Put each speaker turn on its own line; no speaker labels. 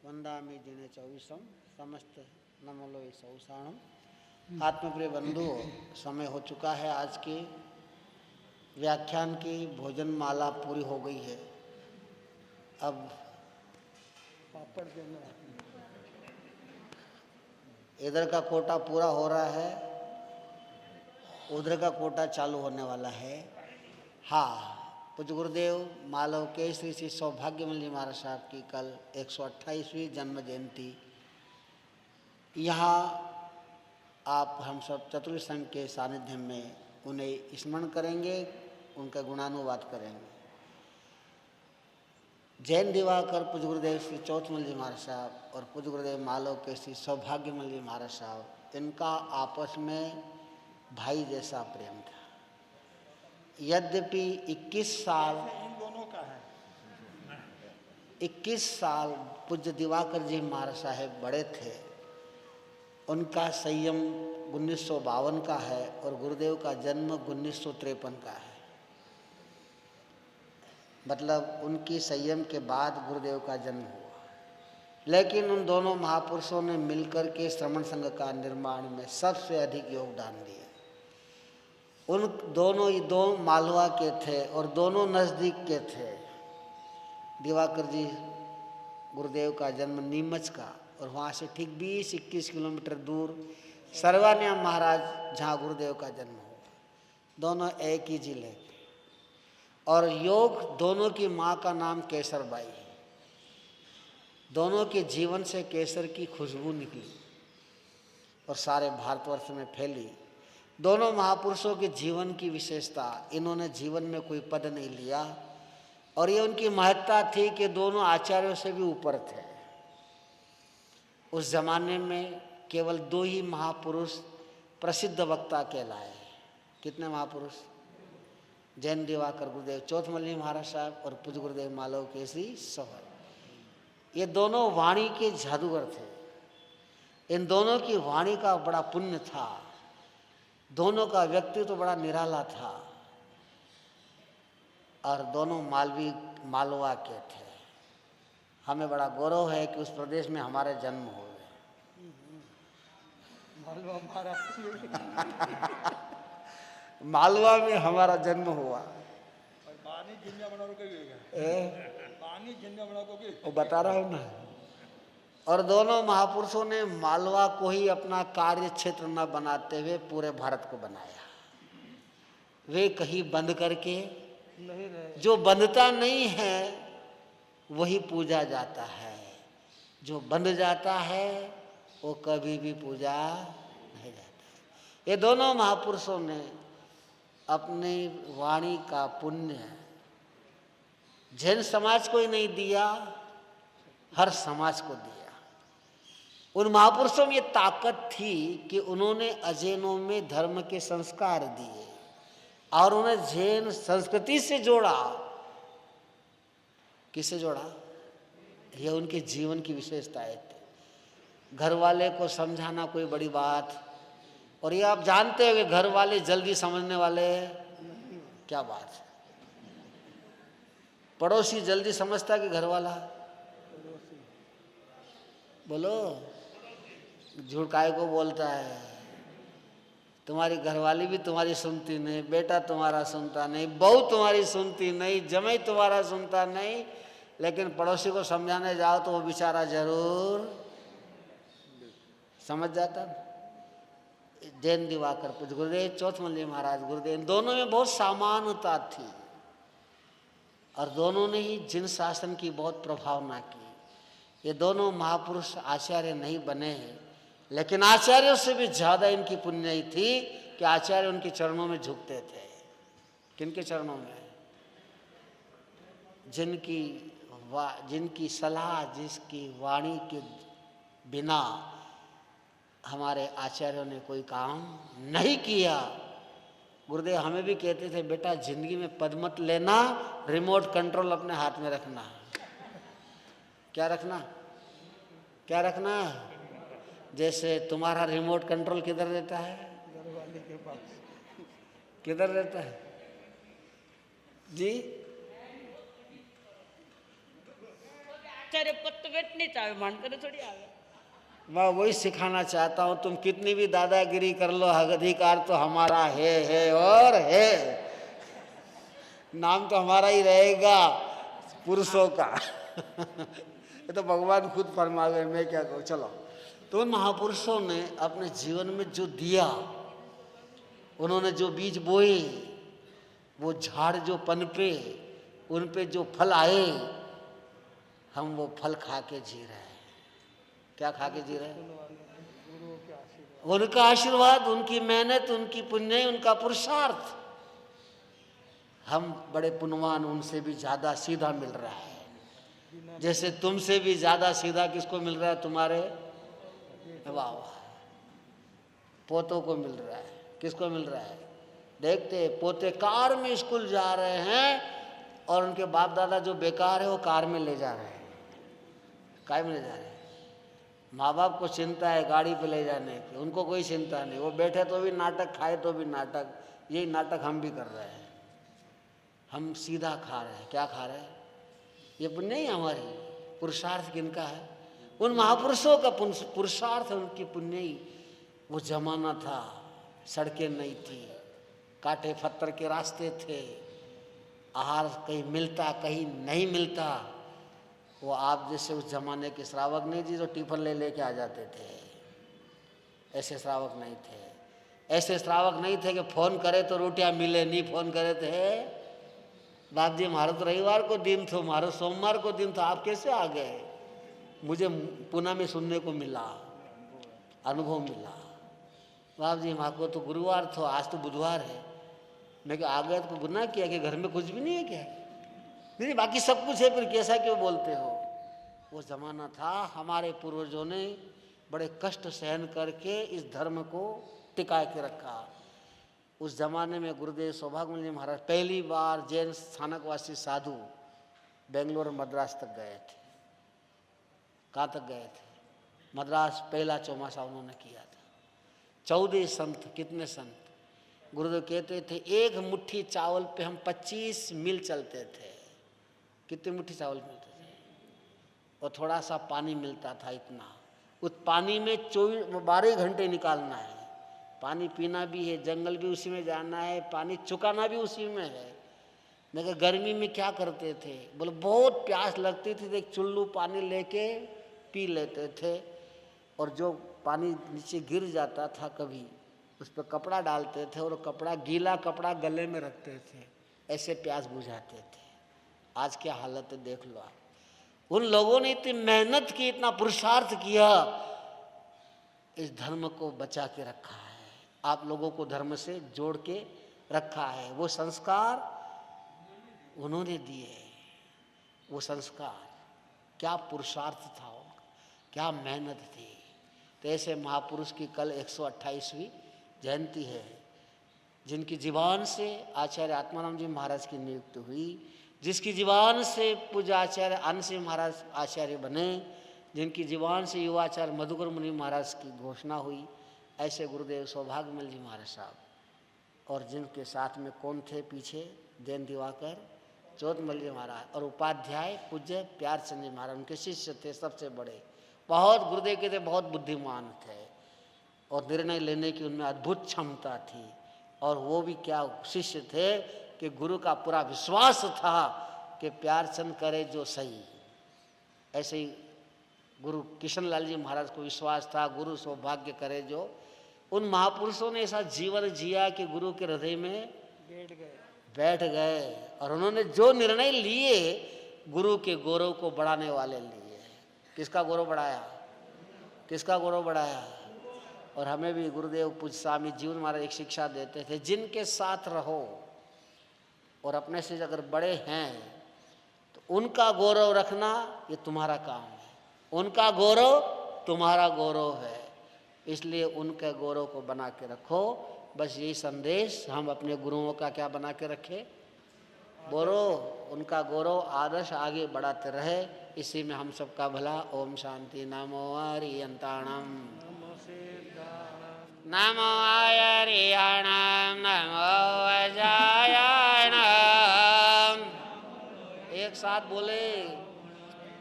वंदामि जिने चौबीसम समस्त नमलो सौसाणम। आत्मप्रिय बंधुओं, समय हो चुका है। आज के व्याख्यान की भोजन माला पूरी हो गई है। अब पापड़ देना, इधर का कोटा पूरा हो रहा है, उधर का कोटा चालू होने वाला है। हाँ, पूज्य गुरुदेव मालव के श्री सौभाग्यमल जी महाराज साहब की कल 128वीं जन्म जयंती। यहाँ आप हम सब चतुर्थ संघ के सानिध्य में उन्हें स्मरण करेंगे, उनका गुणानुवाद करेंगे। जैन दिवाकर पूज्य गुरुदेव श्री चौथमल जी महाराज साहब और पूज्य गुरुदेव मालव के श्री सौभाग्यमल जी महाराज साहब, इनका आपस में भाई जैसा प्रेम था। यद्यपि 21 साल
इन दोनों का है
21 साल पूज्य दिवाकर जी महाराज साहब बड़े थे, उनका संयम 1952 का है और गुरुदेव का जन्म 1953 का है। मतलब उनकी संयम के बाद गुरुदेव का जन्म हुआ। लेकिन उन दोनों महापुरुषों ने मिलकर के श्रमण संघ का निर्माण में सबसे अधिक योगदान दिया। उन दोनों ही दो मालवा के थे और दोनों नज़दीक के थे। दिवाकर जी गुरुदेव का जन्म नीमच का, और वहाँ से ठीक 20-21 किलोमीटर दूर सर्वानिया महाराज जहाँ गुरुदेव का जन्म हुआ। दोनों एक ही जिले के। और योग दोनों की माँ का नाम केसरबाई है। दोनों के जीवन से केसर की खुशबू निकली और सारे भारतवर्ष में फैली। दोनों महापुरुषों के जीवन की विशेषता, इन्होंने जीवन में कोई पद नहीं लिया और ये उनकी महत्ता थी कि दोनों आचार्यों से भी ऊपर थे। उस जमाने में केवल 2 ही महापुरुष प्रसिद्ध वक्ता कहलाए। कितने महापुरुष? जैन दिवाकर गुरुदेव चौथमल जी महाराज साहब और पूज्य गुरुदेव मालव केसरी सौभाग्य। ये दोनों वाणी के जादूगर थे। इन दोनों की वाणी का बड़ा पुण्य था। दोनों का व्यक्तित्व तो बड़ा निराला था और दोनों मालवा के थे। हमें बड़ा गौरव है कि उस प्रदेश में हमारे जन्म हुए। मालवा में हमारा जन्म हुआ। वो बता रहा हूँ ना। और दोनों महापुरुषों ने मालवा को ही अपना कार्य क्षेत्र न बनाते हुए पूरे भारत को बनाया। वे कहीं बंद करके नहीं रहे। जो बंधता नहीं है वही पूजा जाता है, जो बंध जाता है वो कभी भी पूजा नहीं जाता। ये दोनों महापुरुषों ने अपनी वाणी का पुण्य जैन समाज को ही नहीं दिया, हर समाज को दिया। उन महापुरुषों में ये ताकत थी कि उन्होंने अजैनों में धर्म के संस्कार दिए और उन्हें जैन संस्कृति से जोड़ा। किससे जोड़ा? ये उनके जीवन की विशेषताएं थी। घर वाले को समझाना कोई बड़ी बात, और ये आप जानते हो कि घर वाले जल्दी समझने वाले क्या बात है। पड़ोसी जल्दी समझता कि घर वाला? बोलो, झूठ काहे को बोलता है? तुम्हारी घरवाली भी तुम्हारी सुनती नहीं, बेटा तुम्हारा सुनता नहीं, बहू तुम्हारी सुनती नहीं, जमाई तुम्हारा सुनता नहीं, लेकिन पड़ोसी को समझाने जाओ तो वो बेचारा जरूर समझ जाता। जैन दिवाकर पूज्य गुरुदेव चौथमल जी महाराज गुरुदेव, इन दोनों में बहुत समानता थी और दोनों ने ही जिन शासन की बहुत प्रभावना की। ये दोनों महापुरुष आचार्य नहीं बने हैं, लेकिन आचार्यों से भी ज्यादा इनकी पुण्य थी कि आचार्य उनके चरणों में झुकते थे। किनके चरणों में? जिनकी सलाह, जिसकी वाणी के बिना हमारे आचार्यों ने कोई काम नहीं किया। गुरुदेव हमें भी कहते थे, बेटा जिंदगी में पद मत लेना, रिमोट कंट्रोल अपने हाथ में रखना। क्या रखना? क्या रखना? जैसे तुम्हारा रिमोट कंट्रोल किधर रहता है? घरवाले के पास। किधर रहता है जी?
आचार्य पद तो बैठनी चाहे मानकर थोड़ी आवे।
मैं वही सिखाना चाहता हूँ, तुम कितनी भी दादागिरी कर लो, हक अधिकार तो हमारा है और है, नाम तो हमारा ही रहेगा पुरुषों का। ये तो भगवान खुद फरमावे, मैं क्या कहूँ। चलो, तो उन महापुरुषों ने अपने जीवन में जो दिया, उन्होंने जो बीज बोए, वो झाड़ जो पनपे, उन पे जो फल आए, हम वो फल खा के जी रहे हैं। क्या खा के जी रहे हैं? उनका आशीर्वाद, उनकी मेहनत, उनकी पुण्य, उनका पुरुषार्थ। हम बड़े पुण्यवान, उनसे भी ज्यादा सीधा मिल रहा है। जैसे तुमसे भी ज्यादा सीधा किसको मिल रहा है? तुम्हारे वाह पोतों को मिल रहा है। किसको मिल रहा है? देखते पोते कार में स्कूल जा रहे हैं और उनके बाप दादा जो बेकार है वो कार में ले जा रहे हैं। काय में ले जा रहे हैं? माँ बाप को चिंता है गाड़ी पे ले जाने की, उनको कोई चिंता नहीं। वो बैठे तो भी नाटक, खाए तो भी नाटक। यही नाटक हम भी कर रहे हैं। हम सीधा खा रहे हैं। क्या खा रहे हैं? ये पुण्य ही हमारी, पुरुषार्थ किनका है? उन महापुरुषों का पुरुषार्थ, उनकी पुण्य ही। वो जमाना था, सड़कें नहीं थी, कांटे पत्थर के रास्ते थे, आहार कहीं मिलता कहीं नहीं मिलता। वो आप जैसे उस जमाने के श्रावक नहीं जी जो टिफिन ले लेके आ जाते थे, ऐसे श्रावक नहीं थे। ऐसे श्रावक नहीं थे कि फोन करे तो रोटियां मिले, नहीं फोन करे थे बाप जी हमारा तो रविवार को दिन था, हमारा सोमवार को दिन था, आप कैसे आ गए? मुझे पुणे में सुनने को मिला, अनुभव मिला। बाप जी हमारे को तो गुरुवार था, आज तो बुधवार है। मैं क्या आ गया तो गुनाह किया कि घर में कुछ भी नहीं है क्या? नहीं, बाकी सब कुछ है, फिर कैसा क्यों बोलते हो? वो जमाना था, हमारे पूर्वजों ने बड़े कष्ट सहन करके इस धर्म को टिका के रखा। उस जमाने में गुरुदेव सौभाग्यमल जी महाराज पहली बार जैन स्थानकवासी साधु बेंगलोर और मद्रास तक गए थे। कहाँ तक गए थे? मद्रास पहला चौमासा उन्होंने किया था। 14 संत, कितने संत? गुरुदेव कहते थे एक मुट्ठी चावल पे हम 25 मील चलते थे। कितने मुट्ठी चावल मिलते थे? और थोड़ा सा पानी मिलता था, इतना। उस पानी में 12 घंटे निकालना है, पानी पीना भी है, जंगल भी उसी में जाना है, पानी चुकाना भी उसी में है। मैं कहा गर्मी में क्या करते थे? बोले बहुत प्यास लगती थी तो एक चुल्लू पानी लेके पी लेते थे, और जो पानी नीचे गिर जाता था कभी, उस पर कपड़ा डालते थे और कपड़ा, गीला कपड़ा गले में रखते थे, ऐसे प्यास बुझाते थे। आज क्या हालत है देख लो आप। उन लोगों ने इतनी मेहनत की, इतना पुरुषार्थ किया, इस धर्म को बचा के रखा है, आप लोगों को धर्म से जोड़ के रखा है। वो संस्कार उन्होंने दिए, वो संस्कार, क्या पुरुषार्थ था उनका, क्या मेहनत थी। तो ऐसे महापुरुष की कल 128वीं जयंती है, जिनकी जीवान से आचार्य आत्माराम जी महाराज की नियुक्ति हुई, जिसकी जीवान से पूज्य आचार्य आनंद सिंह महाराज आचार्य बने, जिनकी जीवान से युवाचार्य मधुकर मुनि महाराज की घोषणा हुई, ऐसे गुरुदेव सौभाग्यमल जी महाराज साहब। और जिनके साथ में कौन थे पीछे? जैन दिवाकर चौथमल जी महाराज, और उपाध्याय पूज्य प्यारचंद जी महाराज, उनके शिष्य थे सबसे बड़े। बहुत गुरुदेव के थे, बहुत बुद्धिमान थे, और निर्णय लेने की उनमें अद्भुत क्षमता थी। और वो भी क्या शिष्य थे कि गुरु का पूरा विश्वास था कि प्यारचंद करे जो सही। ऐसे ही गुरु किशन लाल जी महाराज को विश्वास था, गुरु सौभाग्य करे जो। उन महापुरुषों ने ऐसा जीवन जिया कि गुरु के हृदय में बैठ गए, और उन्होंने जो निर्णय लिए गुरु के गौरव को बढ़ाने वाले लिए। किसका गौरव बढ़ाया? किसका गौरव बढ़ाया? और हमें भी गुरुदेव पूज्य स्वामी जीवन महाराज एक शिक्षा देते थे, जिनके साथ रहो और अपने से अगर बड़े हैं तो उनका गौरव रखना ये तुम्हारा काम है, उनका गौरव तुम्हारा गौरव है, इसलिए उनके गौरव को बना के रखो। बस यही संदेश हम अपने गुरुओं का क्या बना के रखें? गौरव, उनका गौरव आदर्श आगे बढ़ाते रहे, इसी में हम सबका भला। ओम शांति। नमो आर्यंताणम, नमो आर्याणाम, नमो अजायाणाम। एक साथ बोले।